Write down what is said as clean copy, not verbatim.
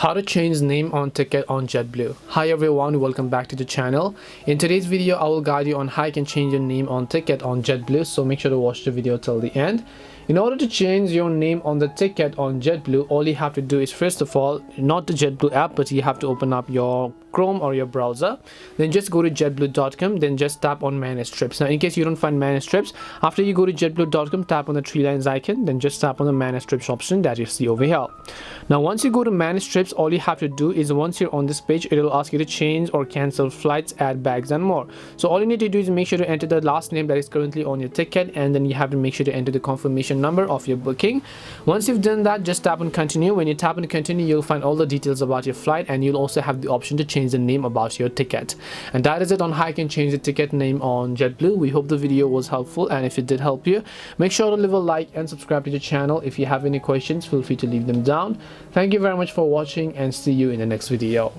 How to change name on ticket on JetBlue. Hi everyone, welcome back to the channel. In today's video, I will guide you on how you can change your name on ticket on JetBlue, so make sure to watch the video till the end. In order to change your name on the ticket on JetBlue, all you have to do is, first of all, not the JetBlue app, but you have to open up your Chrome or your browser. Then just go to jetblue.com, then just tap on manage trips. Now in case you don't find manage trips, after you go to jetblue.com, tap on the three lines icon, then just tap on the manage trips option that you see over here. Now once you go to manage trips, all you have to do is, once you're on this page, it will ask you to change or cancel flights, add bags and more. So all you need to do is make sure to enter the last name that is currently on your ticket, and then you have to make sure to enter the confirmation number of your booking. Once you've done that, just tap on continue. When you tap on continue, you'll find all the details about your flight, and you'll also have the option to change the name about your ticket. And that is it on how you can change the ticket name on JetBlue. We hope the video was helpful, and if it did help you, make sure to leave a like and subscribe to the channel. If you have any questions, feel free to leave them down. Thank you very much for watching, and see you in the next video.